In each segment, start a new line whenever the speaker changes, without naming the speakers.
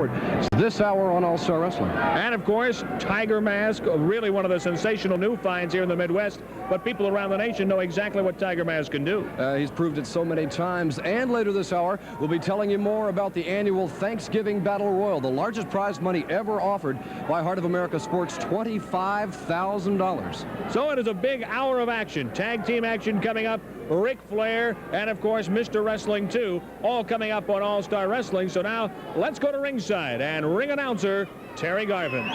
forward this hour on All-Star Wrestling.
And, of course, Tiger Mask, really one of the sensational new finds here in the Midwest. But people around the nation know exactly what Tiger Mask can do.
He's proved it so many times. And later this hour, we'll be telling you more about the annual Thanksgiving Battle Royal, the largest prize money ever offered by Heart of America Sports, $25,000.
So it is a big hour of action. Tag team action coming up. Ric Flair and, of course, Mr. Wrestling 2, all coming up on All-Star Wrestling. So now let's go to ringside and ring announcer Terry Garvin.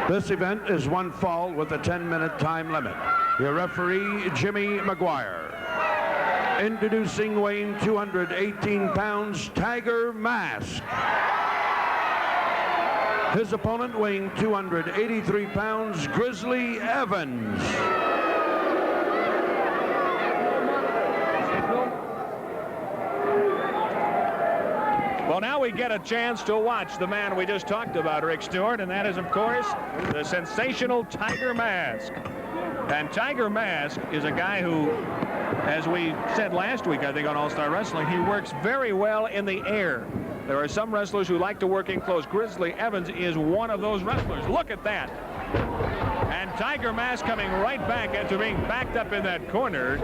This event is one fall with a 10-minute time limit. Your referee, Jimmy McGuire. Introducing, weighing 218 pounds, Tiger Mask. His opponent, weighing 283 pounds, Grizzly Evans.
Well, now we get a chance to watch the man we just talked about, Rick Stewart, and that is, of course, the sensational Tiger Mask. And Tiger Mask is a guy who, as we said last week, I think, on All-Star Wrestling, he works very well in the air. There are some wrestlers who like to work in close. Grizzly Evans is one of those wrestlers. Look at that. And Tiger Mask coming right back after being backed up in that corner.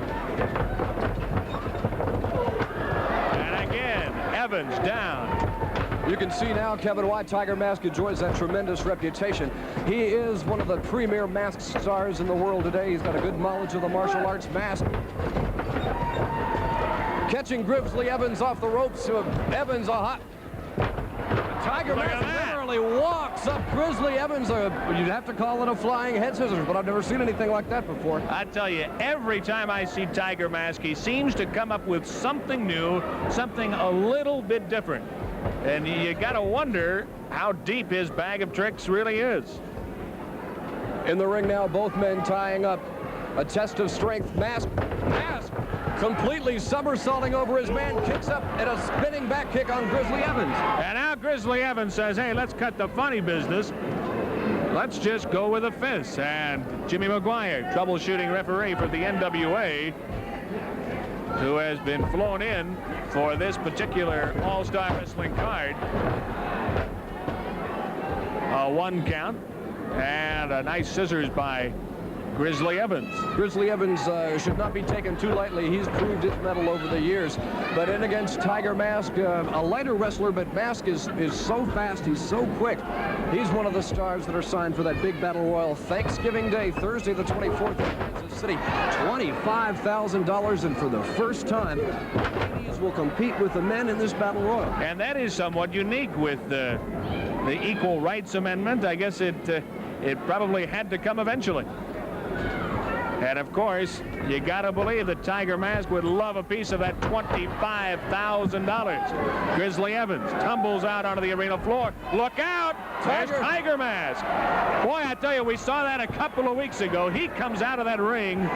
Evans down.
You can see now, Kevin, why Tiger Mask enjoys that tremendous reputation. He is one of the premier masked stars in the world today. He's got a good knowledge of the martial arts mask. Catching Grizzly Evans off the ropes. Evans a hot. Tiger Mask literally walks up Grizzly Evans. You'd have to call it a flying head scissors, but I've never seen anything like that before.
I tell you, every time I see Tiger Mask, he seems to come up with something new, something a little bit different. And you got to wonder how deep his bag of tricks really is.
In the ring now, both men tying up. A test of strength. Mask completely somersaulting over his man, kicks up and a spinning back kick on Grizzly Evans.
And now Grizzly Evans says, hey, let's cut the funny business. Let's just go with a fist. And Jimmy McGuire, troubleshooting referee for the NWA, who has been flown in for this particular All-Star Wrestling card. A 1 count and a nice scissors by Grizzly Evans.
Grizzly Evans should not be taken too lightly. He's proved his mettle over the years. But in against Tiger Mask, a lighter wrestler, but Mask is so fast, he's so quick. He's one of the stars that are signed for that big battle royal Thanksgiving Day, Thursday the 24th in Kansas City. $25,000, and for the first time, ladies will compete with the men in this battle royal.
And that is somewhat unique with the Equal Rights Amendment. I guess it probably had to come eventually. And, of course, you got to believe that Tiger Mask would love a piece of that $25,000. Grizzly Evans tumbles out onto the arena floor. Look out! There's Tiger Mask. Boy, I tell you, we saw that a couple of weeks ago. He comes out of that ring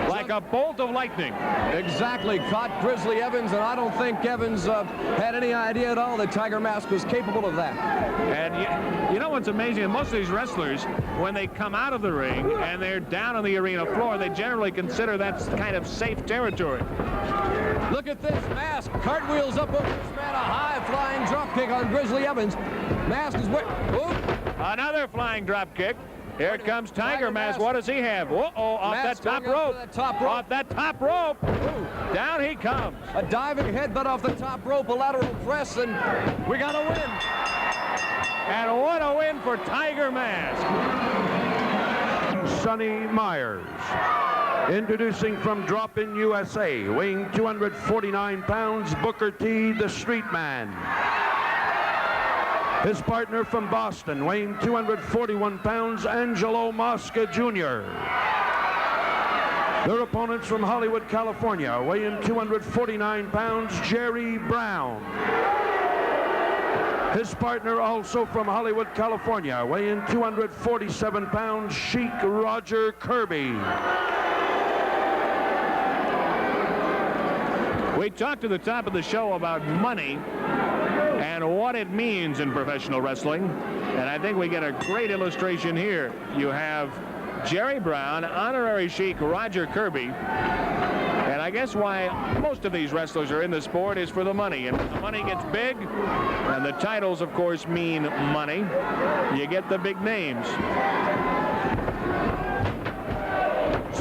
like a bolt of lightning.
Exactly. Caught Grizzly Evans, and I don't think Evans had any idea at all that Tiger Mask was capable of that.
And you know what's amazing? Most of these wrestlers, when they come out of the ring and they're down on the arena floor, they generally consider that's kind of safe territory.
Look at this. Mask cartwheels up over this man. A high-flying drop kick on Grizzly Evans. Mask is
another flying drop kick. Here comes Tiger Mask. What does he have? Uh-oh, off that top rope. Off that top rope. Down he comes.
A diving headbutt off the top rope, a lateral press, and we got a win.
And what a win for Tiger Mask.
Sonny Myers. Introducing from Drop-In USA, weighing 249 pounds, Booker T, the Street Man. His partner from Boston, weighing 241 pounds, Angelo Mosca Jr. Their opponents from Hollywood, California, weighing 249 pounds, Jerry Brown. His partner also from Hollywood, California, weighing 247 pounds, Sheik Roger Kirby.
We talked at the top of the show about money and what it means in professional wrestling, and I think we get a great illustration here. You have Jerry Brown, honorary Sheik Roger Kirby, and I guess why most of these wrestlers are in the sport is for the money. And when the money gets big, and the titles, of course, mean money, you get the big names.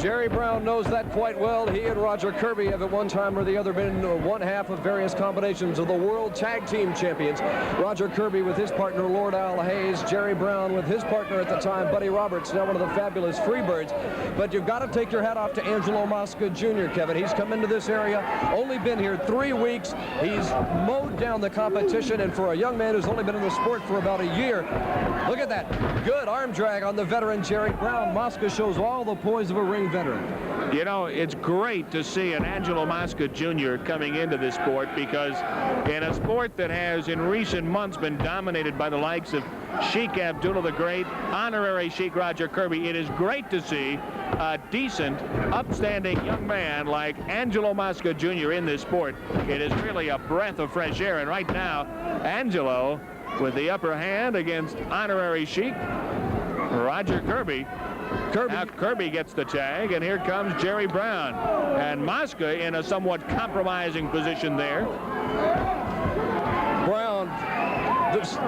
Jerry Brown knows that quite well. He and Roger Kirby have at one time or the other been one half of various combinations of the World Tag Team Champions. Roger Kirby with his partner Lord Al Hayes, Jerry Brown with his partner at the time, Buddy Roberts, now one of the fabulous Freebirds. But you've got to take your hat off to Angelo Mosca Jr., Kevin. He's come into this area, only been here 3 weeks. He's mowed down the competition, and for a young man who's only been in the sport for about a year, look at that. Good arm drag on the veteran Jerry Brown. Mosca shows all the poise of a ring veteran.
You know, it's great to see an Angelo Mosca Jr. coming into this sport, because in a sport that has in recent months been dominated by the likes of Sheik Abdullah the Great, honorary Sheik Roger Kirby, it is great to see a decent, upstanding young man like Angelo Mosca Jr. in this sport. It is really a breath of fresh air, and right now, Angelo with the upper hand against honorary Sheik Roger Kirby. Now Kirby gets the tag, and here comes Jerry Brown. And Mosca in a somewhat compromising position there.
Brown,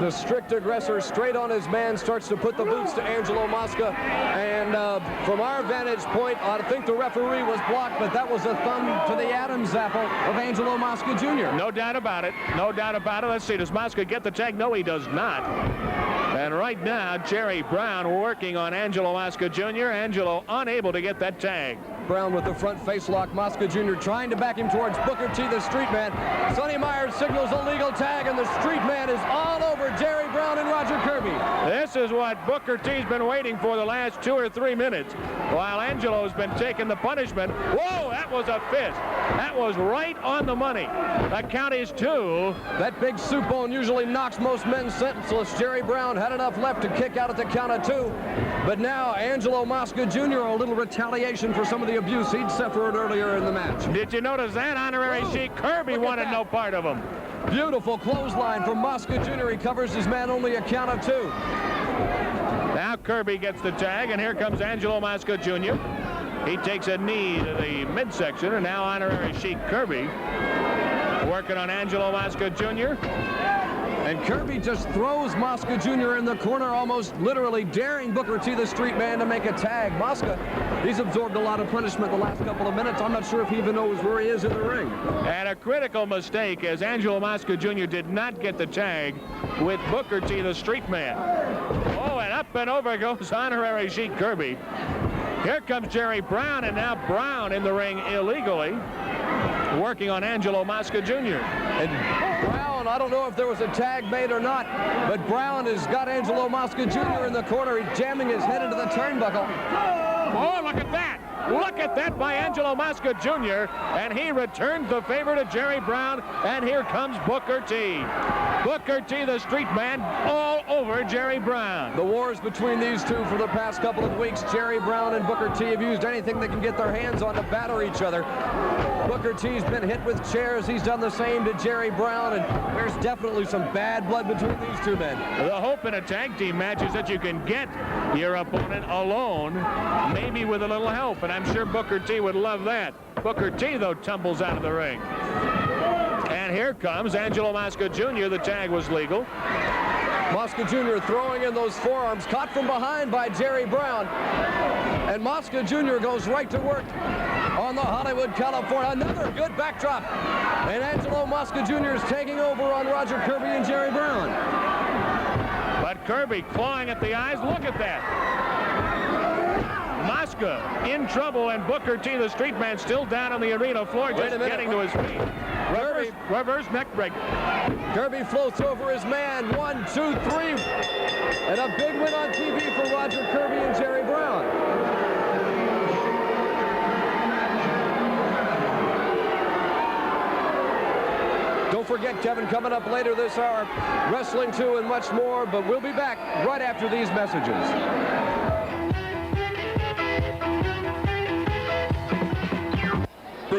the strict aggressor, straight on his man, starts to put the boots to Angelo Mosca. And from our vantage point, I think the referee was blocked, but that was a thumb to the Adam's apple of Angelo Mosca Jr.
No doubt about it. No doubt about it. Let's see, does Mosca get the tag? No, he does not. And right now, Jerry Brown working on Angelo Mosca Jr. Angelo unable to get that tag.
Brown with the front face lock. Mosca Jr. trying to back him towards Booker T, the Street Man. Sonny Myers signals a legal tag, and the Street Man is all over Jerry Brown and Roger Kirby.
This is what Booker T's been waiting for the last 2 or 3 minutes, while Angelo's been taking the punishment. Whoa, that was a fist. That was right on the money. The count is 2.
That big soup bone usually knocks most men senseless. Jerry Brown had enough left to kick out at the count of 2. But now Angelo Mosca Jr. a little retaliation for some of the abuse he'd suffered earlier in the match.
Did you notice that? Honorary Sheik Kirby wanted no part of him.
Beautiful clothesline from Mosca Jr. He covers his man only a count of 2.
Now Kirby gets the tag, and here comes Angelo Mosca Jr. He takes a knee to the midsection, and now honorary Sheik Kirby working on Angelo Mosca Jr.
And Kirby just throws Mosca Jr. in the corner, almost literally daring Booker T, the Street Man, to make a tag. Mosca, he's absorbed a lot of punishment the last couple of minutes. I'm not sure if he even knows where he is in the ring.
And a critical mistake, as Angelo Mosca Jr. did not get the tag with Booker T, the Street Man. Oh, and up and over goes honorary Sheik Kirby. Here comes Jerry Brown, and now Brown in the ring illegally, working on Angelo Mosca Jr.
And Brown, I don't know if there was a tag made or not, but Brown has got Angelo Mosca Jr. in the corner. He's jamming his head into the turnbuckle.
Oh, look at that. Look at that by Angelo Mosca Jr. And he returns the favor to Jerry Brown. And here comes Booker T. Booker T, the Street Man, all over Jerry Brown.
The wars between these two for the past couple of weeks, Jerry Brown and Booker T have used anything they can get their hands on to batter each other. Booker T's been hit with chairs. He's done the same to Jerry Brown, and there's definitely some bad blood between these two men.
The hope in a tag team match is that you can get your opponent alone, maybe with a little help, and I'm sure Booker T would love that. Booker T, though, tumbles out of the ring. And here comes Angelo Mosca Jr. The tag was legal.
Mosca Jr. throwing in those forearms, caught from behind by Jerry Brown. And Mosca Jr. goes right to work on the Hollywood, California. Another good backdrop. And Angelo Mosca Jr. is taking over on Roger Kirby and Jerry Brown.
But Kirby clawing at the eyes. Look at that. Mosca in trouble, and Booker T, the Street Man, still down on the arena floor, just getting to his feet. Reverse neck break.
Kirby floats over his man. 1, 2, 3. And a big win on TV for Roger Kirby and Jerry Brown. Don't forget, Kevin, coming up later this hour, Wrestling 2 and much more, but we'll be back right after these messages.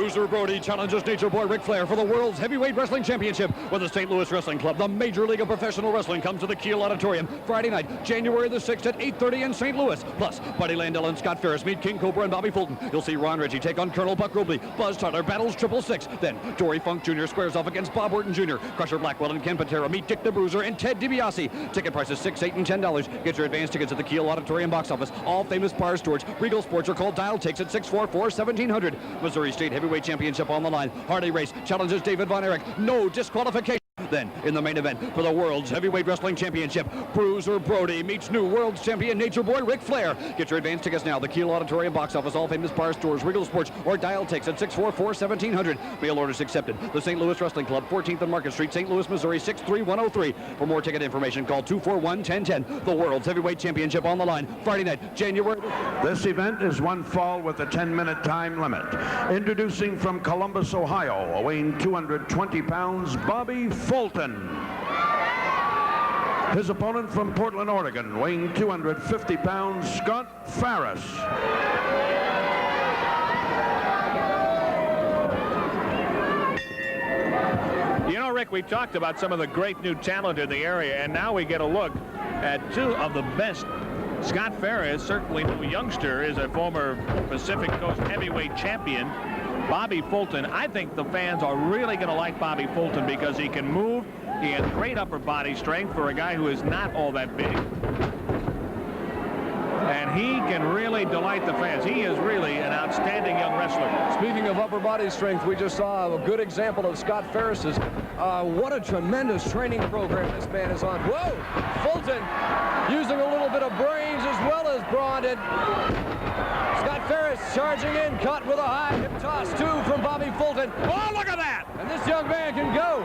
Bruiser Brody challenges Nature Boy Ric Flair for the World's Heavyweight Wrestling Championship with the St. Louis Wrestling Club. The Major League of Professional Wrestling comes to the Kiel Auditorium Friday night, January the 6th at 8:30 in St. Louis. Plus, Buddy Landell and Scott Ferris meet King Cobra and Bobby Fulton. You'll see Ron Reggie take on Colonel Buck Robley. Buzz Tyler battles 666. Then, Dory Funk Jr. squares off against Bob Orton Jr. Crusher Blackwell and Ken Patera meet Dick the Bruiser and Ted DiBiase. Ticket prices $6, $8, and $10. Get your advance tickets at the Kiel Auditorium box office. All famous bar stores, Regal Sports, or call Dial Takes at 644-1700. Missouri State Heavyweight Championship on the line. Harley Race challenges David Von Erich. No disqualification. Then, in the main event for the World's Heavyweight Wrestling Championship, Bruiser Brody meets new World Champion Nature Boy Ric Flair. Get your advance tickets now. The Kiel Auditorium box office, all famous bar stores, Regal Sports, or Dial Takes at 644-1700. Mail orders accepted. The St. Louis Wrestling Club, 14th and Market Street, St. Louis, Missouri, 63103. For more ticket information, call 241-1010. The World's Heavyweight Championship on the line, Friday night, January.
This event is one fall with a 10-minute time limit. Introducing from Columbus, Ohio, weighing 220 pounds, Bobby Fulton. His opponent from Portland, Oregon, weighing 250 pounds, Scott Ferris.
You know, Rick, we talked about some of the great new talent in the area, and now we get a look at two of the best. Scott Ferris, certainly no youngster, is a former Pacific Coast heavyweight champion. Bobby Fulton, I think the fans are really going to like Bobby Fulton because he can move. He has great upper body strength for a guy who is not all that big. And he can really delight the fans. He is really an outstanding young wrestler.
Speaking of upper body strength, we just saw a good example of Scott Ferris's. What a tremendous training program this man is on. Whoa! Fulton using a little bit of brains as well as brawn. And Scott Ferris charging in, caught with a high hip toss, two from Bobby Fulton.
Oh, look at that!
And this young man can go.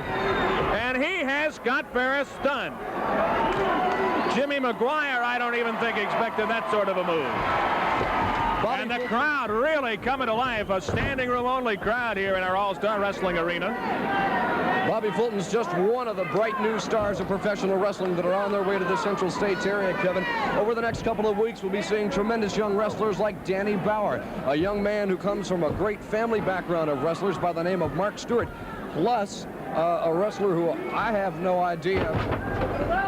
And he has Scott Ferris stunned. Jimmy Maguire, I don't even think expected that sort of a move. And the crowd really coming to life. A standing room only crowd here in our All-Star Wrestling Arena.
Bobby Fulton's just one of the bright new stars of professional wrestling that are on their way to the Central States area, Kevin. Over the next couple of weeks, we'll be seeing tremendous young wrestlers like Danny Bauer, a young man who comes from a great family background of wrestlers by the name of Mark Stewart, plus a wrestler who I have no idea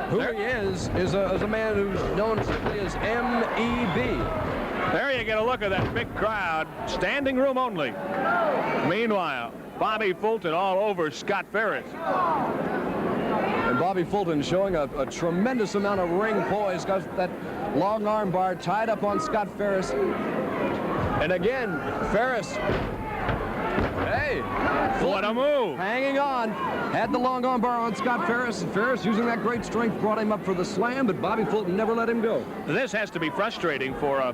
who he is a man who's known simply as M.E.B.
There you get a look at that big crowd, standing room only. Meanwhile, Bobby Fulton all over Scott Ferris.
And Bobby Fulton showing a tremendous amount of ring poise. Got that long arm bar tied up on Scott Ferris. And again, Ferris. Hey,
What a move.
Hanging on. Had the long arm bar on Scott Ferris. Ferris, using that great strength, brought him up for the slam, but Bobby Fulton never let him go.
This has to be frustrating for a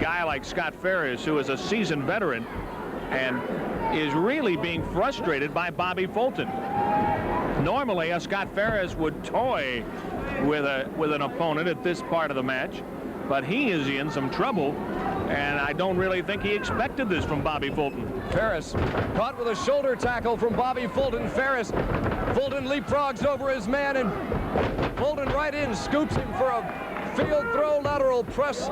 guy like Scott Ferris, who is a seasoned veteran and is really being frustrated by Bobby Fulton. Normally, a Scott Ferris would toy with an opponent at this part of the match, but he is in some trouble, and I don't really think he expected this from Bobby Fulton.
Ferris caught with a shoulder tackle from Bobby Fulton. Fulton leapfrogs over his man, and Fulton right in, scoops him for a field throw lateral press.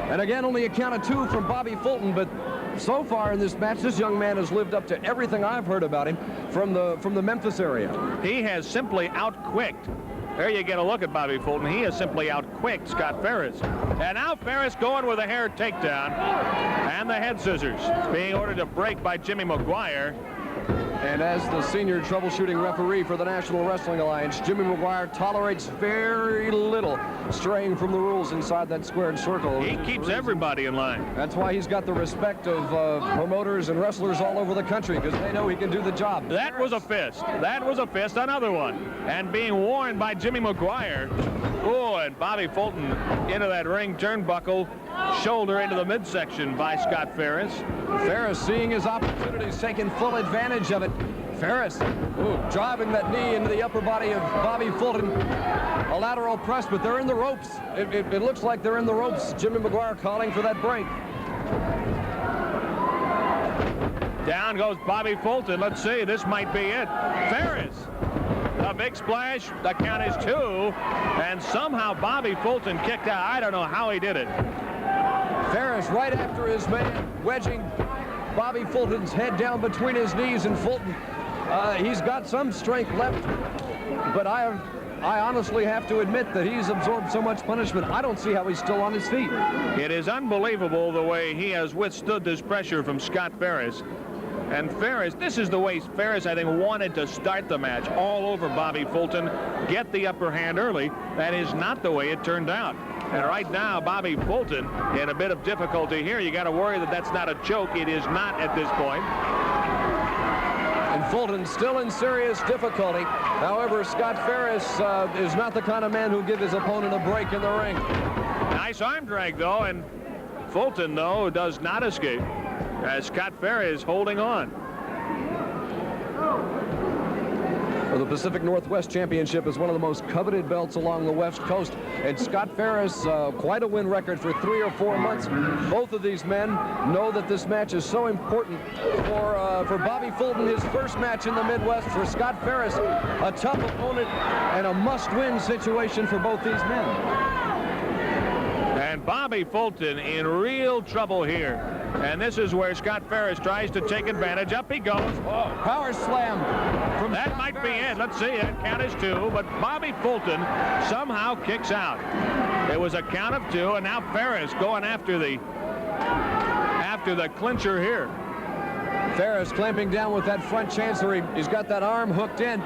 And again, only a count of two from Bobby Fulton, but so far in this match, this young man has lived up to everything I've heard about him from the Memphis area.
He has simply outquicked. There you get a look at Bobby Fulton. He has simply outquicked Scott Ferris. And now Ferris going with a hair takedown and the head scissors. Being ordered to break by Jimmy Maguire.
And as the senior troubleshooting referee for the National Wrestling Alliance, Jimmy Maguire tolerates very little straying from the rules inside that squared circle.
He keeps everybody in line.
That's why he's got the respect of promoters and wrestlers all over the country, because they know he can do the job.
That was a fist. That was a fist, another one. And being warned by Jimmy Maguire. Oh, and Bobby Fulton into that ring turnbuckle, shoulder into the midsection by Scott Ferris.
Ferris, seeing his opportunities, taking full advantage of it. Ferris, driving that knee into the upper body of Bobby Fulton. A lateral press, but they're in the ropes. It looks like they're in the ropes. Jimmy Maguire calling for that break.
Down goes Bobby Fulton. Let's see, this might be it. Ferris, a big splash. The count is two. And somehow Bobby Fulton kicked out. I don't know how he did it.
Ferris right after his man, wedging Bobby Fulton's head down between his knees, and Fulton, he's got some strength left, but I honestly have to admit that he's absorbed so much punishment, I don't see how he's still on his feet.
It is unbelievable the way he has withstood this pressure from Scott Ferris. And Ferris, this is the way Ferris, I think, wanted to start the match, all over Bobby Fulton, get the upper hand early. That is not the way it turned out. And right now, Bobby Fulton in a bit of difficulty here. You got to worry that that's not a choke. It is not at this point.
And Fulton still in serious difficulty. However, Scott Ferris is not the kind of man who'll give his opponent a break in the ring.
Nice arm drag, though, and Fulton, though, does not escape, as Scott Ferris holding on.
Well, the Pacific Northwest Championship is one of the most coveted belts along the West Coast, and Scott Ferris, quite a win record for 3 or 4 months. Both of these men know that this match is so important for Bobby Fulton, his first match in the Midwest. For Scott Ferris, a tough opponent and a must-win situation for both these men.
And Bobby Fulton in real trouble here. And this is where Scott Ferris tries to take advantage. Up he goes.
Oh, power slam.
That might be it. Let's see it. Count is 2. But Bobby Fulton somehow kicks out. It was a count of 2. And now Ferris going after the clincher here.
Ferris clamping down with that front chancery. He's got that arm hooked in.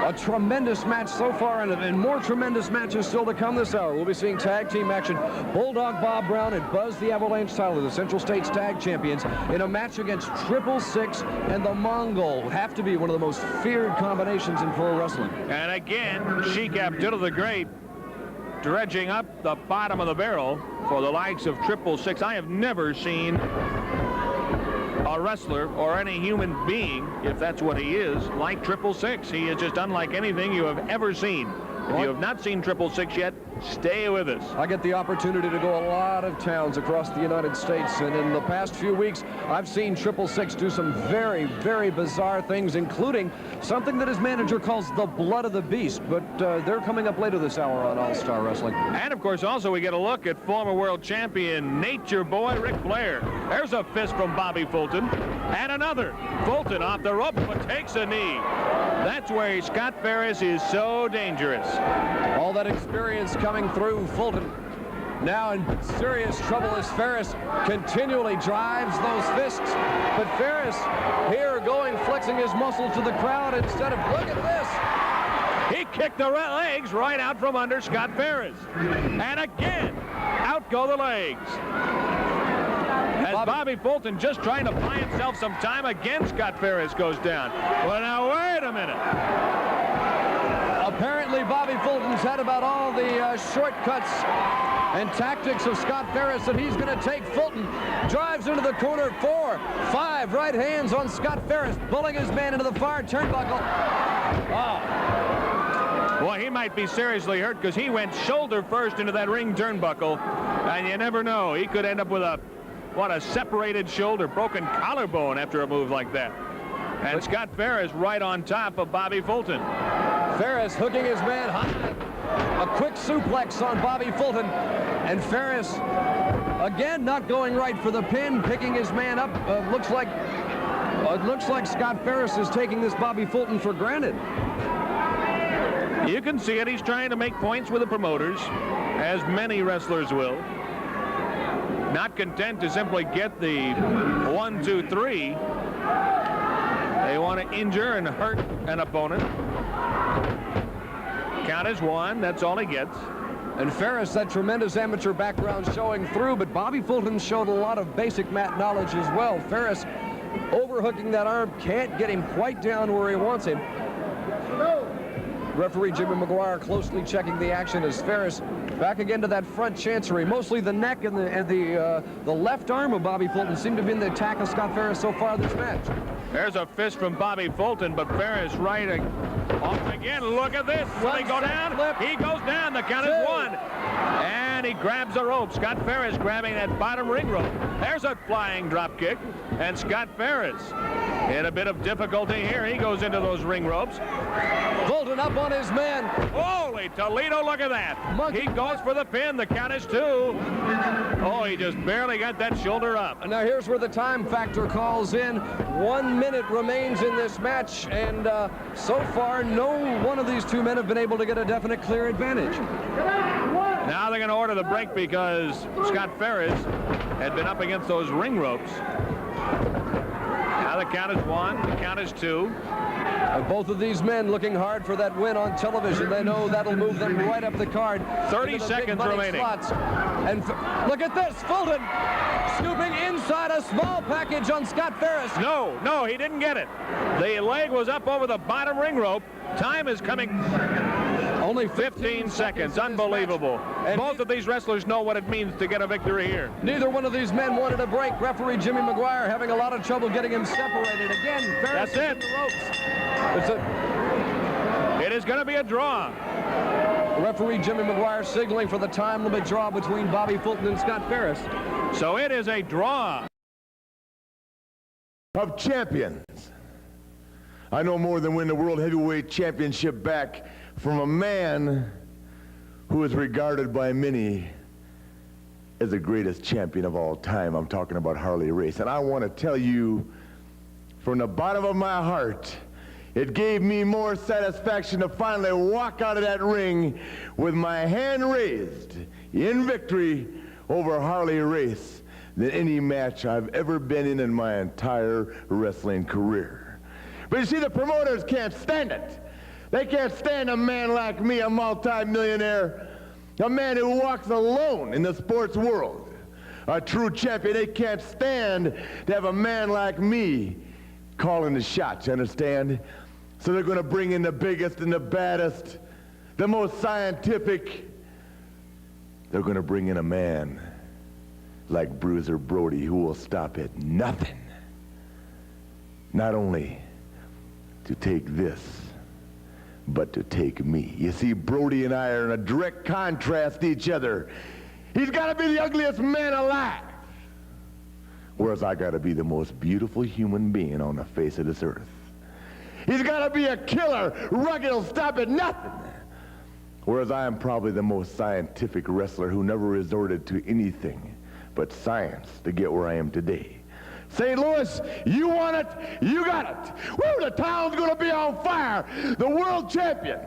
A tremendous match so far, and more tremendous matches still to come this hour. We'll be seeing tag team action. Bulldog Bob Brown and Buzz the Avalanche Tyler, the Central States Tag Champions, in a match against 666 and the Mongol. Have to be one of the most feared combinations in pro wrestling.
And again, Sheik Abdullah the Great dredging up the bottom of the barrel for the likes of 666. I have never seen a wrestler or any human being, if that's what he is, like 666. He is just unlike anything you have ever seen. If you have not seen 666 yet, stay with us.
I get the opportunity to go a lot of towns across the United States, and in the past few weeks, I've seen 666 do some very, very bizarre things, including something that his manager calls the blood of the beast, but they're coming up later this hour on All-Star Wrestling.
And, of course, also we get a look at former world champion Nature Boy Ric Flair. There's a fist from Bobby Fulton, and another. Fulton off the rope, but takes a knee. That's where Scott Ferris is so dangerous.
All that experience coming through. Fulton now in serious trouble as Ferris continually drives those fists. But Ferris here flexing his muscle to the crowd instead of, look at this.
He kicked the legs right out from under Scott Ferris. And again, out go the legs. As Bobby Fulton just trying to buy himself some time, again Scott Ferris goes down. Well, now wait a minute.
Apparently Bobby Fulton's had about all the shortcuts and tactics of Scott Ferris, and he's going to take Fulton. Drives into the corner, 4, 5 right hands on Scott Ferris, pulling his man into the far turnbuckle. Wow.
Well, he might be seriously hurt because he went shoulder first into that ring turnbuckle, and you never know. He could end up with a separated shoulder, broken collarbone after a move like that. And Scott Ferris right on top of Bobby Fulton.
Ferris hooking his man high. A quick suplex on Bobby Fulton. And Ferris, again, not going right for the pin, picking his man up. Looks like Scott Ferris is taking this Bobby Fulton for granted.
You can see it. He's trying to make points with the promoters, as many wrestlers will. Not content to simply get the 1, 2, 3. They want to injure and hurt an opponent. Count is 1. That's all he gets.
And Ferris, that tremendous amateur background showing through, but Bobby Fulton showed a lot of basic mat knowledge as well. Ferris overhooking that arm, can't get him quite down where he wants him. Referee Jimmy McGuire closely checking the action as Ferris back again to that front chancery. Mostly the neck and the left arm of Bobby Fulton seem to have been the attack of Scott Ferris so far this match.
There's a fist from Bobby Fulton, but Ferris right off again. Look at this. Will he go down? He goes down. The count is 1. And he grabs the rope. Scott Ferris grabbing that bottom ring rope. There's a flying drop kick, and Scott Ferris in a bit of difficulty here. He goes into those ring ropes.
Fulton up on his man.
Holy Toledo, look at that. He goes for the pin. The count is 2. Oh, he just barely got that shoulder up.
Now here's where the time factor calls in. 1 minute remains in this match, and so far no one of these two men have been able to get a definite clear advantage.
Now they're going to order the break because Scott Ferris had been up against those ring ropes. Now the count is 1, the count is 2.
Both of these men looking hard for that win on television. They know that'll move them right up the card.
30 seconds remaining.
And look at this, Fulton scooping inside a small package on Scott Ferris.
No, he didn't get it. The leg was up over the bottom ring rope. Time is coming.
Only
15 seconds. Unbelievable. And both of these wrestlers know what it means to get a victory here.
Neither one of these men wanted a break. Referee Jimmy Maguire having a lot of trouble getting him separated. Again, Ferris
That's it.
in the ropes.
It is going to be a draw.
Referee Jimmy Maguire signaling for the time limit draw between Bobby Fulton and Scott Ferris.
So it is a draw.
Of champions. I know more than win the World Heavyweight Championship back from a man who is regarded by many as the greatest champion of all time. I'm talking about Harley Race. And I want to tell you from the bottom of my heart, it gave me more satisfaction to finally walk out of that ring with my hand raised in victory over Harley Race than any match I've ever been in my entire wrestling career. But you see, the promoters can't stand it. They can't stand a man like me, a multi-millionaire, a man who walks alone in the sports world, a true champion. They can't stand to have a man like me calling the shots, you understand? So they're going to bring in the biggest and the baddest, the most scientific. They're going to bring in a man like Bruiser Brody who will stop at nothing. Not only to take this, but to take me. You see, Brody and I are in a direct contrast to each other. He's got to be the ugliest man alive, whereas I got to be the most beautiful human being on the face of this earth. He's got to be a killer, rugged, will stop at nothing, whereas I am probably the most scientific wrestler who never resorted to anything but science to get where I am today. St. Louis, you want it, you got it. Woo, the town's going to be on fire. The world champion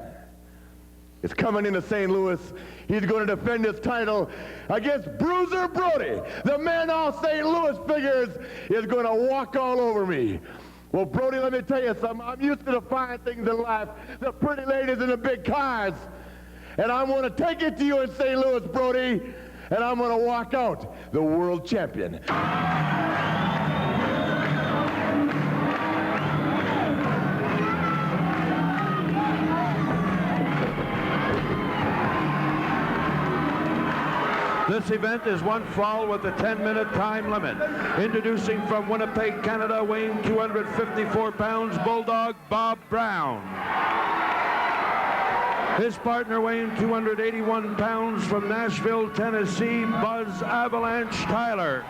is coming into St. Louis. He's going to defend his title against Bruiser Brody. The man all St. Louis figures is going to walk all over me. Well, Brody, let me tell you something. I'm used to the fine things in life, the pretty ladies in the big cars. And I'm going to take it to you in St. Louis, Brody, and I'm going to walk out the world champion.
This event is one fall with a 10-minute time limit. Introducing from Winnipeg, Canada, weighing 254 pounds, Bulldog Bob Brown. His partner weighing 281 pounds from Nashville, Tennessee, Buzz Avalanche Tyler.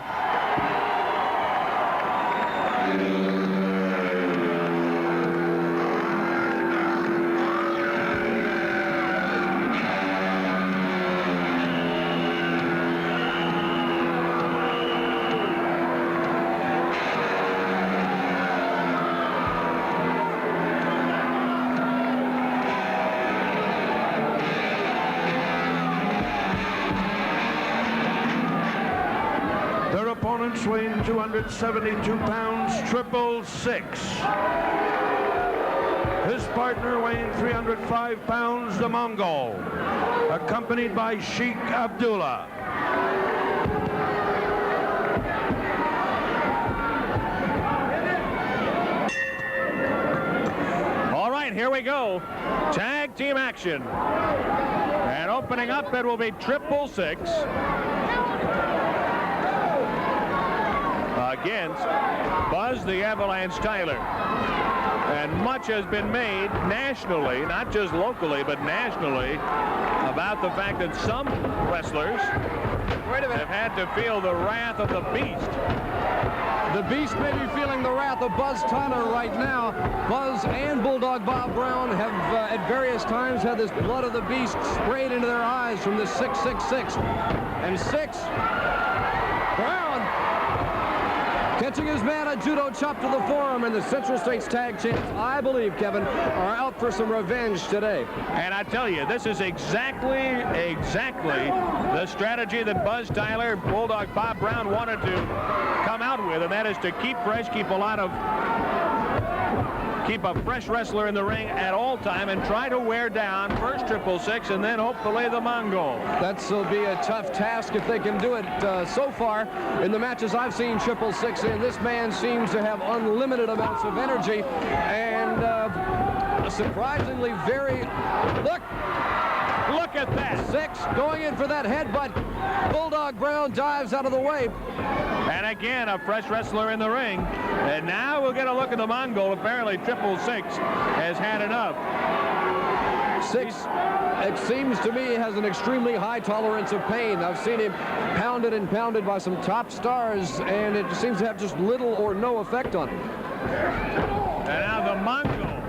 Weighing 272 pounds, 666. His partner weighing 305 pounds, the Mongol, accompanied by Sheikh Abdullah.
All right, here we go. Tag team action. And opening up, it will be 666. Against Buzz the Avalanche Tyler. And much has been made nationally, not just locally, but nationally, about the fact that some wrestlers
Wait a minute.
have had to feel the wrath of the beast.
The Beast may be feeling the wrath of Buzz Tyler right now. Buzz and Bulldog Bob Brown have at various times had this blood of the Beast sprayed into their eyes from this 666. And 6, Brown catching his man, a judo chop to the forearm, and the Central States Tag Champs, I believe, Kevin, are out for some revenge today.
And I tell you, this is exactly the strategy that Buzz Tyler, Bulldog Bob Brown wanted to come out with, and that is to keep fresh, keep a fresh wrestler in the ring at all time and try to wear down first 666 and then hopefully the Mongol.
That'll be a tough task if they can do it. So far, in the matches I've seen 666 in, this man seems to have unlimited amounts of energy and surprisingly very...
Look at that.
6 going in for that headbutt. Bulldog Brown dives out of the way.
And again, a fresh wrestler in the ring. And now we'll get a look at the Mongol. Apparently, 666 has had enough.
6, it seems to me, has an extremely high tolerance of pain. I've seen him pounded and pounded by some top stars, and it seems to have just little or no effect on him.
And now the Mongol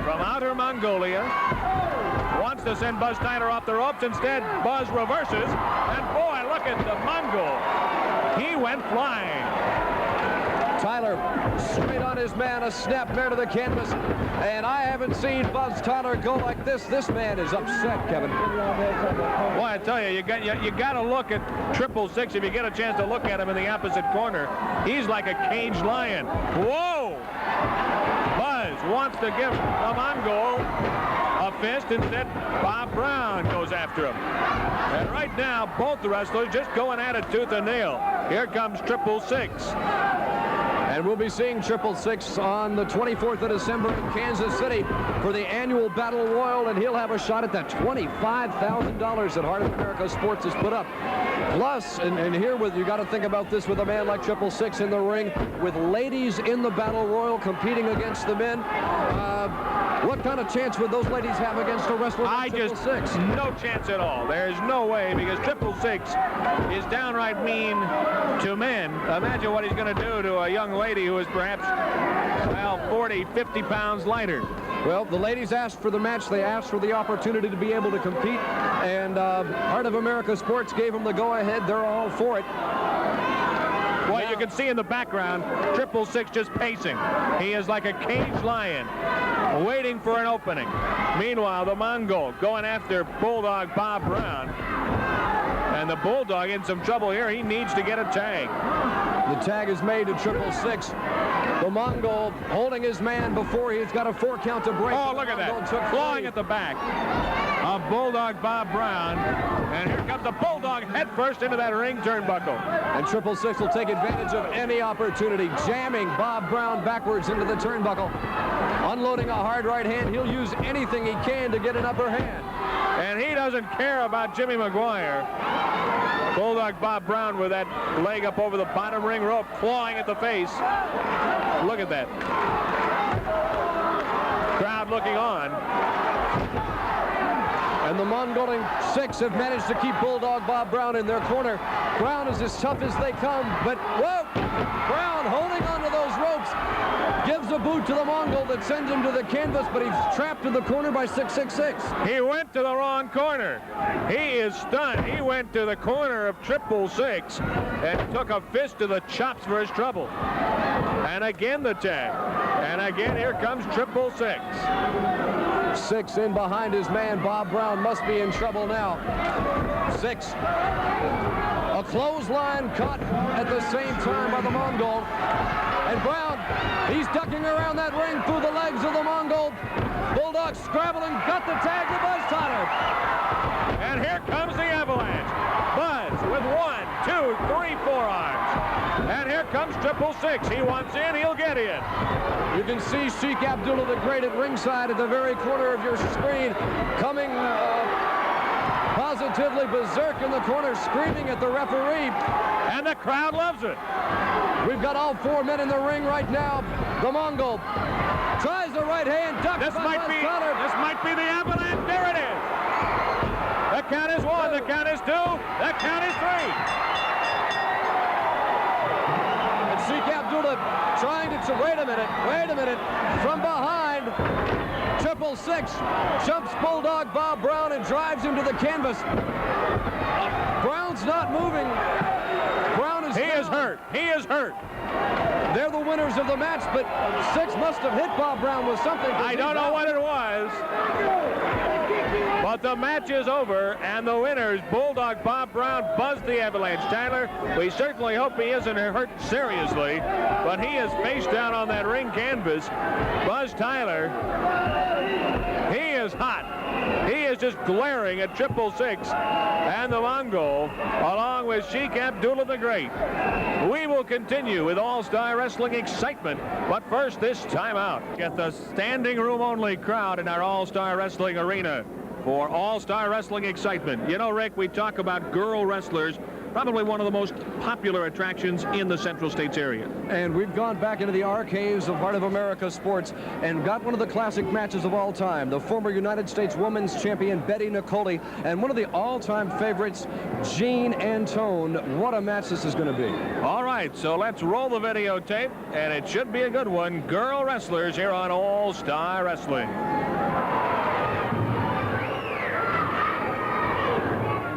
from outer Mongolia wants to send Buzz Tyler off the ropes. Instead, Buzz reverses. And boy, look at the Mongol. He went flying.
Tyler straight on his man, a snap there to the canvas. And I haven't seen Buzz Tyler go like this. This man is upset, Kevin.
Boy, I tell you, you got to look at 666 if you get a chance to look at him in the opposite corner. He's like a caged lion. Whoa! Buzz wants to give the Mongol a fist. Instead, Bob Brown goes after him. And right now, both the wrestlers just going at it tooth and nail. Here comes 666.
And we'll be seeing 666 on the 24th of December in Kansas City for the annual Battle Royal, and he'll have a shot at that $25,000 that Heart of America Sports has put up. Plus, and here you got to think about this with a man like 666 in the ring, with ladies in the Battle Royal competing against the men. What kind of chance would those ladies have against a wrestler like 666?
No chance at all. There's no way, because 666 is downright mean to men. Imagine what he's going to do to a young lady who is perhaps, well, 40, 50 pounds lighter.
Well, the ladies asked for the match. They asked for the opportunity to be able to compete, and Heart of America Sports gave them the go-ahead. They're all for it.
Boy, you can see in the background, 666 just pacing. He is like a caged lion, waiting for an opening. Meanwhile, the Mongol going after Bulldog Bob Brown. And the Bulldog in some trouble here. He needs to get a tag.
The tag is made to 666. The Mongol holding his man before he's got a 4 count to break.
Oh, look at that. Clawing at the back of Bulldog Bob Brown. And here comes the Bulldog head first into that ring turnbuckle.
And 666 will take advantage of any opportunity, jamming Bob Brown backwards into the turnbuckle. Unloading a hard right hand. He'll use anything he can to get an upper hand.
And he doesn't care about Jimmy Maguire. Bulldog Bob Brown with that leg up over the bottom ring rope, clawing at the face. Look at that. Crowd looking on.
And the Mongolian 6 have managed to keep Bulldog Bob Brown in their corner. Brown is as tough as they come, but whoa! Brown holding onto those ropes, gives a boot to the Mongol that sends him to the canvas, but he's trapped in the corner by 666.
He went to the wrong corner. He is stunned. He went to the corner of 666 and took a fist to the chops for his trouble. And again the tag. And again, here comes 666.
6 in behind his man. Bob Brown must be in trouble now. 6. A clothesline caught at the same time by the Mongol. And Brown, he's ducking around that ring through the legs of the Mongol. Bulldog scrabbling, got the tag to Buzz Tyler.
And here comes the avalanche. Buzz with 1, 2, 3 forearms. And here comes 666. He wants in, he'll get in.
You can see Sheik Abdullah the Great at ringside at the very corner of your screen, coming positively berserk in the corner, screaming at the referee.
And the crowd loves it.
We've got all 4 men in the ring right now. The Mongol tries the right hand, ducks
This might be the avalanche. There it is. The count is 1. The count is 2. The count is 3.
And Sheik Abdullah trying to, wait a minute, from behind, 666, jumps Bulldog Bob Brown and drives him to the canvas. Brown's not moving. Brown is
He is hurt. He is hurt.
They're the winners of the match, but Six must have hit Bob Brown with something.
I don't know what it was. But the match is over, and the winners, Bulldog Bob Brown, buzzed the Avalanche. Tyler, we certainly hope he isn't hurt seriously, but he is face down on that ring canvas. Buzz Tyler, he is hot. He is just glaring at 666 and the Mongol, along with Sheik Abdullah the Great. We will continue with All-Star Wrestling excitement, but first, this timeout. Get the standing room only crowd in our All-Star Wrestling arena for All-Star Wrestling excitement. You know, Rick, we talk about girl wrestlers, probably one of the most popular attractions in the Central States area.
And we've gone back into the archives of Heart of America sports and got one of the classic matches of all time. The former United States Women's Champion Betty Nicoli and one of the all-time favorites, Jean Antone. What a match this is going to be.
All right, so let's roll the videotape, and it should be a good one. Girl wrestlers here on All-Star Wrestling.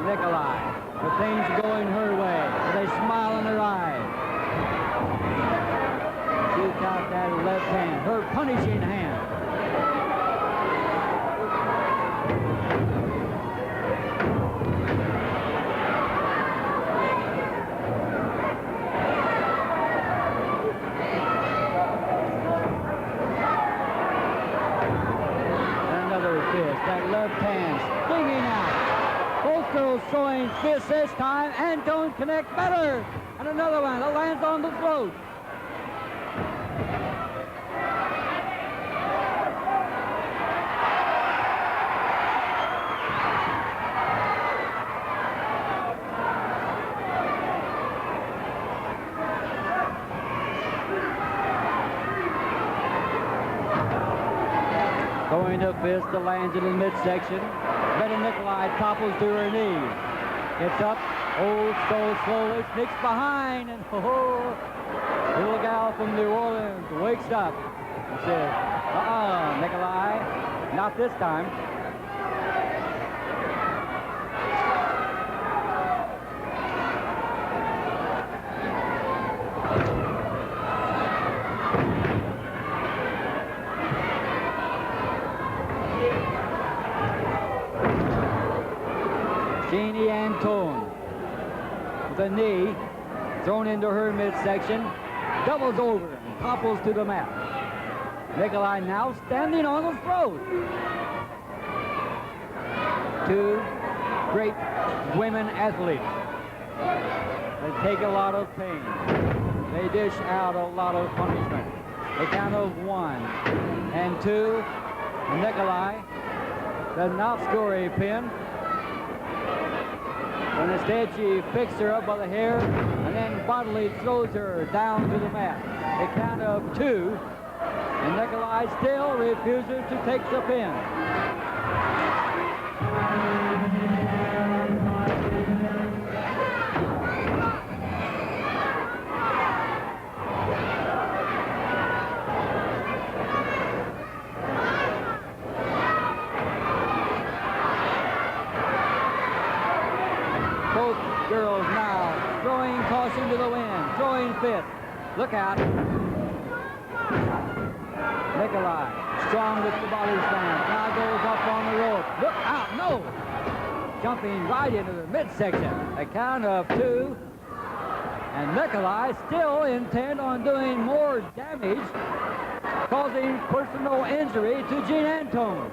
Nikolai, the things going her way, with a smile in her eye. Shoots out that left hand, her punishing hand. Another fist, that left hand stinging out. Both girls throwing fists this time. Antone connect better. And another one that lands on the throat. Going to fist, the lands in the midsection. Betty Nikolai topples to her knee. Gets up, so slowly, sneaks behind, and little gal from New Orleans wakes up and says, Nikolai, not this time. Jeannie Antone with a knee thrown into her midsection, doubles over and topples to the mat. Nikolai now standing on the throat. Two great women athletes. They take a lot of pain. They dish out a lot of punishment. A count of 1 and 2. Nikolai does not score a pin. But instead, she picks her up by the hair and then bodily throws her down to the mat. A count of 2, and Nikolai still refuses to take the pin. Both girls now throwing caution to the wind, throwing fist. Look out. Nikolai, strong with the body slam, now goes up on the rope. Look out, no! Jumping right into the midsection. A count of 2. And Nikolai still intent on doing more damage, causing personal injury to Jean Antone.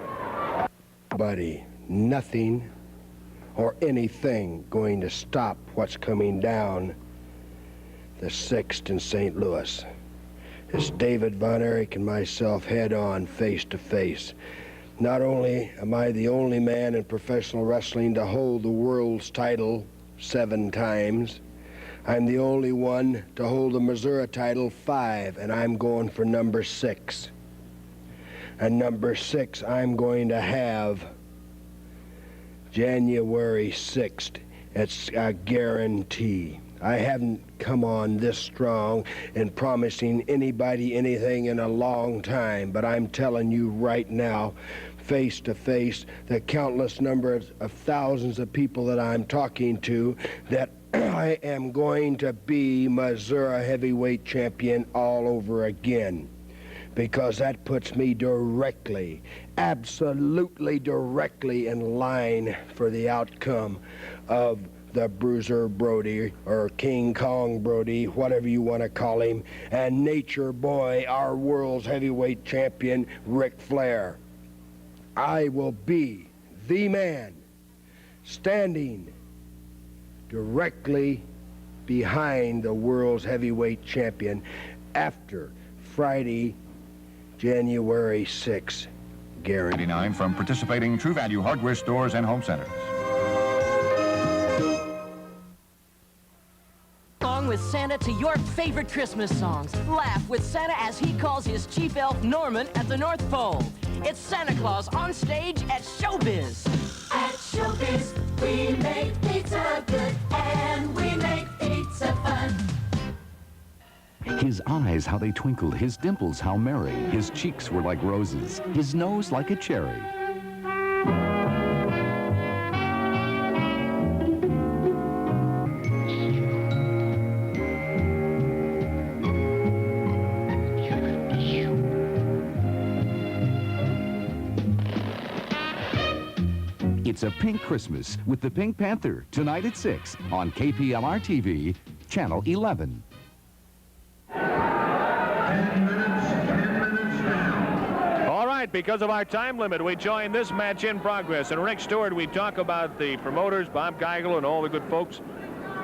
Buddy, nothing or anything going to stop what's coming down the 6th in St. Louis. It's David Von Erich and myself head on, face to face. Not only am I the only man in professional wrestling to hold the world's title 7 times, I'm the only one to hold the Missouri title 5, and I'm going for number 6. And number 6, I'm going to have January 6th. It's a guarantee. I haven't come on this strong in promising anybody anything in a long time, but I'm telling you right now, face to face, the countless numbers of thousands of people that I'm talking to, that I am going to be Missouri heavyweight champion all over again. Because that puts me directly, absolutely directly in line for the outcome of the Bruiser Brody, or King Kong Brody, whatever you want to call him, and Nature Boy, our world's heavyweight champion, Ric Flair. I will be the man standing directly behind the world's heavyweight champion after Friday, January 6th. Guaranteed.
99 from participating True Value hardware stores and home centers.
Song with Santa to your favorite Christmas songs. Laugh with Santa as he calls his chief elf Norman at the North Pole. It's Santa Claus on stage at Showbiz.
At Showbiz, we make pizza good and we make pizza fun.
His eyes, how they twinkled, his dimples, how merry. His cheeks were like roses, his nose like a cherry. It's a pink Christmas with the Pink Panther, tonight at 6 on KPLR-TV, Channel 11.
10 minutes now. All right, because of our time limit, we join this match in progress. And Rick Stewart, we talk about the promoters, Bob Geigel, and all the good folks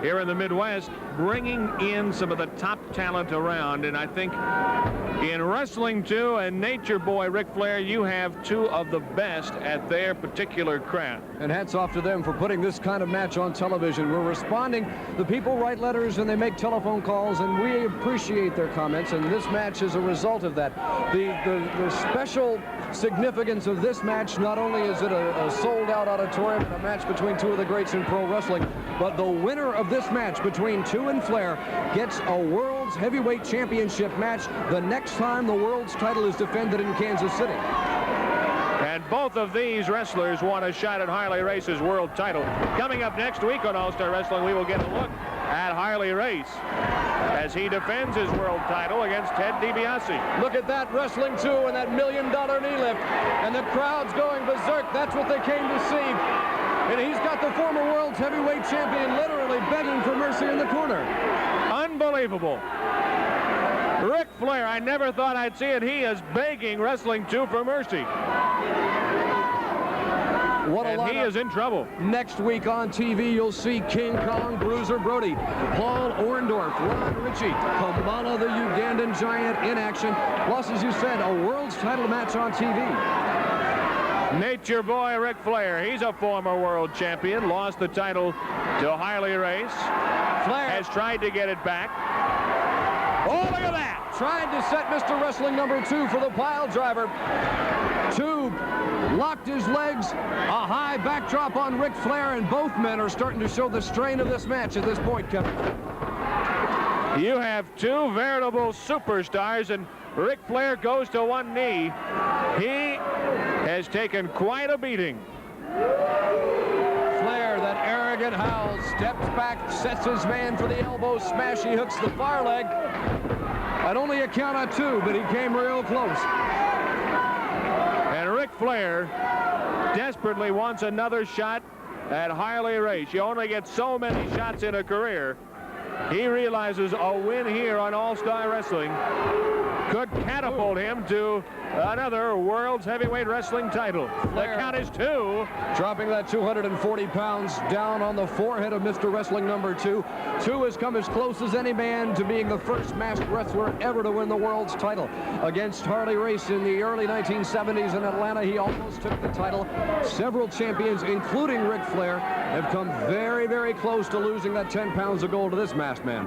here in the Midwest, bringing in some of the top talent around. And I think in wrestling, too, and Nature Boy Ric Flair, you have two of the best at their particular craft.
And hats off to them for putting this kind of match on television. We're responding. The people write letters and they make telephone calls, and we appreciate their comments, and this match is a result of that. The special significance of this match, not only is it a sold-out auditorium and a match between two of the greats in pro wrestling, but the winner of this match between Two and Flair gets a World's Heavyweight Championship match the next time the world's title is defended in Kansas City.
And both of these wrestlers want a shot at Harley Race's world title. Coming up next week on All-Star Wrestling, we will get a look at Harley Race as he defends his world title against Ted DiBiase.
Look at that, Wrestling 2 and that $1 million knee lift. And the crowd's going berserk. That's what they came to see. And he's got the former world's heavyweight champion literally begging for mercy in the corner.
Unbelievable. Ric Flair, I never thought I'd see it. He is begging Wrestling 2 for mercy.
What a
and he is in trouble.
Next week on TV, you'll see King Kong, Bruiser Brody, Paul Orndorff, Ron Ritchie, Kamala the Ugandan Giant in action. Plus, as you said, a world's title match on TV.
Nature Boy Ric Flair, he's a former world champion, lost the title to Harley Race. Flair has tried to get it back. Oh, look at that!
Tried to set Mr. Wrestling number 2 for the pile driver. Two locked his legs, a high backdrop on Ric Flair, and both men are starting to show the strain of this match at this point, Kevin.
You have two veritable superstars, and Ric Flair goes to one knee. He has taken quite a beating.
Flair, that arrogant howl, steps back, sets his man for the elbow smash. He hooks the far leg. At only a count of 2, but he came real close.
And Ric Flair desperately wants another shot at Harley Race. You only get so many shots in a career. He realizes a win here on All-Star Wrestling could catapult him to another World's Heavyweight Wrestling title. Flair, the count is 2.
Dropping that 240 pounds down on the forehead of Mr. Wrestling number 2. 2 has come as close as any man to being the first masked wrestler ever to win the world's title. Against Harley Race in the early 1970s in Atlanta, he almost took the title. Several champions, including Ric Flair, have come very, very close to losing that 10 pounds of gold to this masked man.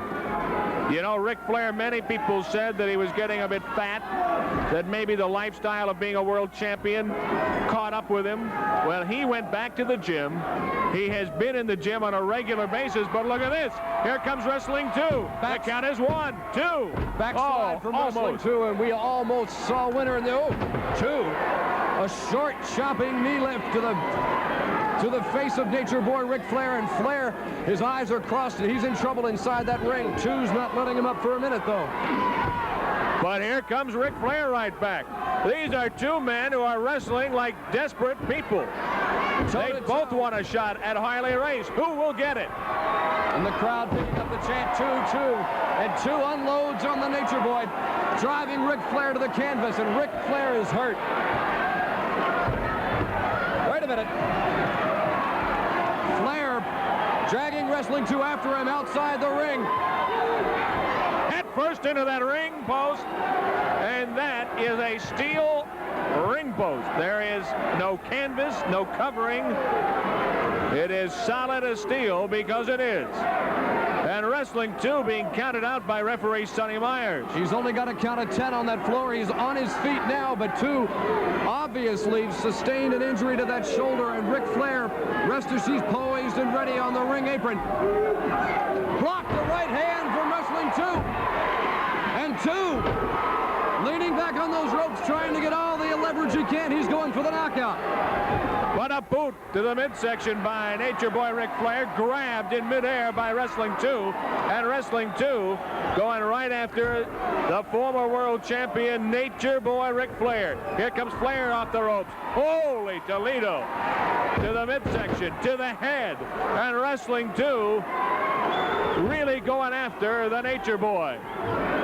You know, Ric Flair, many people said that he was getting a bit fat, that maybe the lifestyle of being a world champion caught up with him. Well, he went back to the gym. He has been in the gym on a regular basis, but look at this. Here comes Wrestling 2. The count is 1, 2.
Backslide from Wrestling 2, and we almost saw winner in the 2. A short chopping knee lift to the face of Nature Boy Ric Flair, and Flair, his eyes are crossed, and he's in trouble inside that ring. 2's not letting him up for a minute, though.
But here comes Ric Flair right back. These are two men who are wrestling like desperate people. They both want a shot at Harley Race. Who will get it?
And the crowd picking up the chant, 2, 2. And 2 unloads on the Nature Boy, driving Ric Flair to the canvas, and Ric Flair is hurt. Wait a minute. Flair dragging Wrestling 2 after him outside the ring.
Head first into that ring post, and that is a steel ring post. There is no canvas, no covering. It is solid as steel because it is. And Wrestling 2 being counted out by referee Sonny Myers.
He's only got a count of 10 on that floor. He's on his feet now, but 2 obviously sustained an injury to that shoulder, and Ric Flair, rest as she's poised and ready on the ring apron. Blocked the right hand from Wrestling 2. And 2 leaning back on those ropes, trying to get all the leverage he can. He's going for the knockout.
But a boot to the midsection by Nature Boy Ric Flair, grabbed in midair by Wrestling 2, and Wrestling 2 going right after the former world champion Nature Boy Ric Flair. Here comes Flair off the ropes. Holy Toledo! To the midsection, to the head, and Wrestling 2 really going after the Nature Boy.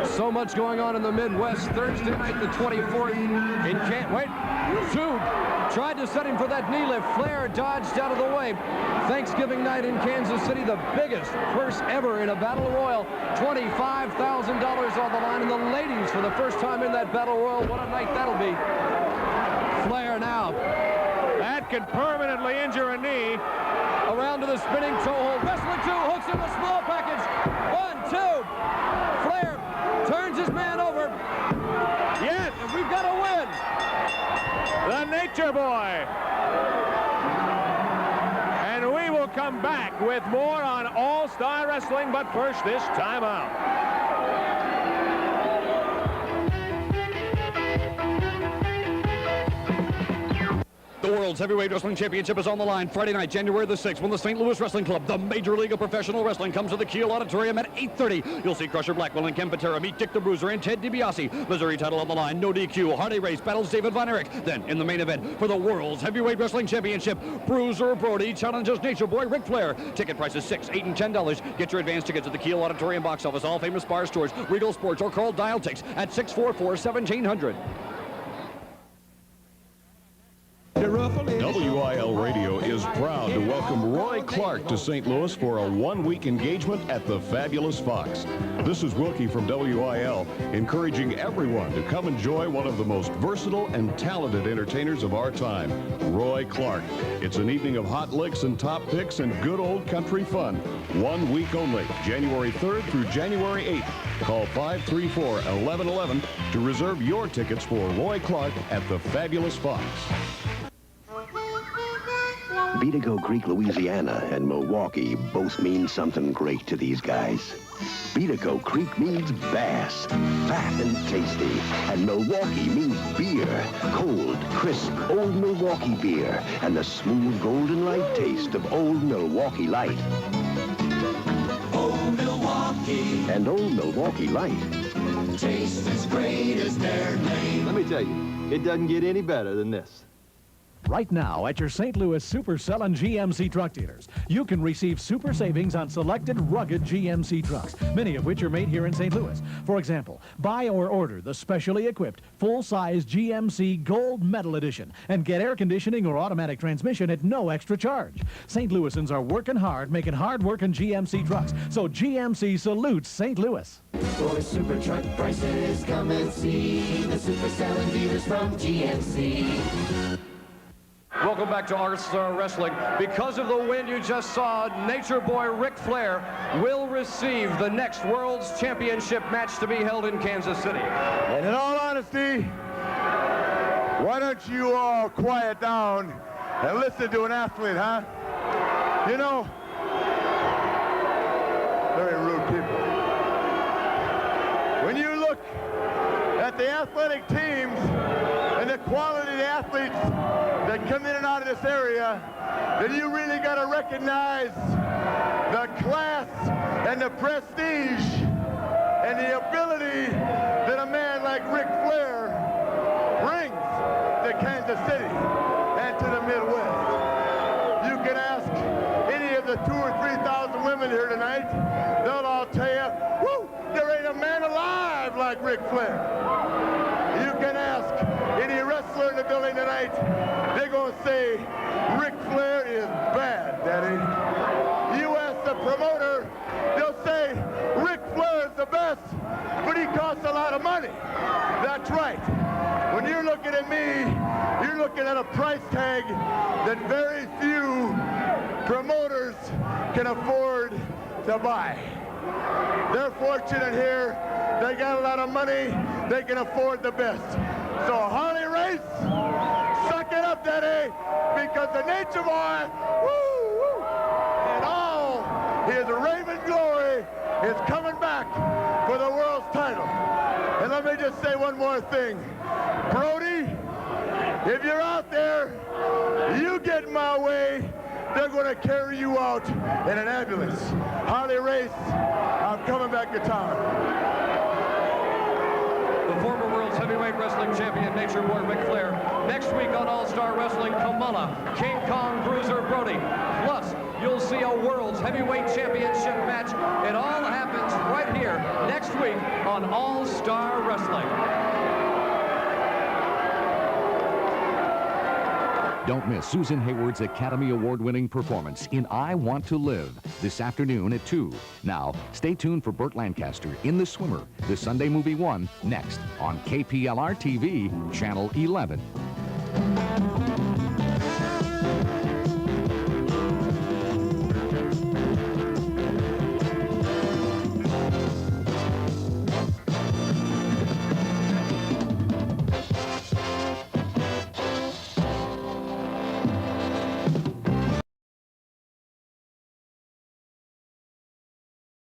So much going on in the Midwest. Thursday night, the 24th in Wait, 2 tried to set him for that knee lift. Flair dodged out of the way. Thanksgiving night in Kansas City, the biggest purse ever in a battle royal. $25,000 on the line, and the ladies for the first time in that battle royal. What a night that'll be. Flair now.
That can permanently injure a knee.
Around to the spinning toe hold. Wrestling 2 hooks him a small package. 1, 2. Flair turns his man over.
Yes,
and we've got a win.
The Nature Boy. And we will come back with more on All-Star Wrestling, but first this time out.
The World's Heavyweight Wrestling Championship is on the line Friday night, January the 6th, when the St. Louis Wrestling Club, the Major League of Professional Wrestling, comes to the Kiel Auditorium at 8:30. You'll see Crusher Blackwell and Ken Patera meet Dick the Bruiser and Ted DiBiase. Missouri title on the line, no DQ. Harley Race battles David Von Erich. Then, in the main event for the World's Heavyweight Wrestling Championship, Bruiser Brody challenges Nature Boy Ric Flair. Ticket prices $6, $8, and $10. Get your advance tickets at the Kiel Auditorium box office, all famous bar stores, Regal Sports, or call Dial Tix at 644-1700.
WIL Radio is proud to welcome Roy Clark to St. Louis for a one-week engagement at the Fabulous Fox. This is Wilkie from WIL, encouraging everyone to come enjoy one of the most versatile and talented entertainers of our time, Roy Clark. It's an evening of hot licks and top picks and good old country fun. 1 week only, January 3rd through January 8th. Call 534-1111 to reserve your tickets for Roy Clark at the Fabulous Fox.
Beatico Creek, Louisiana, and Milwaukee both mean something great to these guys. Beatico Creek means bass, fat and tasty, and Milwaukee means beer, cold, crisp, Old Milwaukee beer, and the smooth golden light taste of Old Milwaukee Light.
Old Milwaukee.
And Old Milwaukee Light.
Taste as great as their name.
Let me tell you, it doesn't get any better than this.
Right now at your St. Louis Supercell and GMC truck dealers, you can receive super savings on selected rugged GMC trucks, many of which are made here in St. Louis. For example, buy or order the specially equipped full-size GMC Gold Medal Edition and get air conditioning or automatic transmission at no extra charge. St. Louisans are working hard, making hard-working GMC trucks, so GMC salutes St. Louis.
For super truck prices, come and see the Supercell and dealers from GMC.
Welcome back to All-Star Wrestling. Because of the win you just saw, Nature Boy Ric Flair will receive the next World's Championship match to be held in Kansas City.
And in all honesty, why don't you all quiet down and listen to an athlete, huh? You know, very rude people. When you look at the athletic teams and the quality of the athletes that come in and out of this area, then you really got to recognize the class and the prestige and the ability that a man like Ric Flair brings to Kansas City and to the Midwest. You can ask any of the 2,000 or 3,000 women here tonight, they'll all tell you, whoo, there ain't a man alive like Ric Flair. You can ask any wrestler in the building tonight, they're going to say, Ric Flair is bad, Daddy. You ask the promoter, they'll say, Ric Flair is the best, but he costs a lot of money. That's right. When you're looking at me, you're looking at a price tag that very few promoters can afford to buy. They're fortunate here. They got a lot of money. They can afford the best. So Harley Race, suck it up, Daddy, because the Nature Boy, woo, woo, and all his Raven glory is coming back for the world's title. And let me just say one more thing. Brody, if you're out there, you get in my way, they're going to carry you out in an ambulance. Harley Race, I'm coming back to town.
The former World's Heavyweight Wrestling Champion, Nature Boy Ric Flair. Next week on All-Star Wrestling, Kamala, King Kong Bruiser Brody. Plus, you'll see a World's Heavyweight Championship match. It all happens right here next week on All-Star Wrestling.
Don't miss Susan Hayward's Academy Award-winning performance in I Want to Live this afternoon at 2. Now, stay tuned for Burt Lancaster in The Swimmer, the Sunday Movie 1, next on KPLR TV, Channel 11.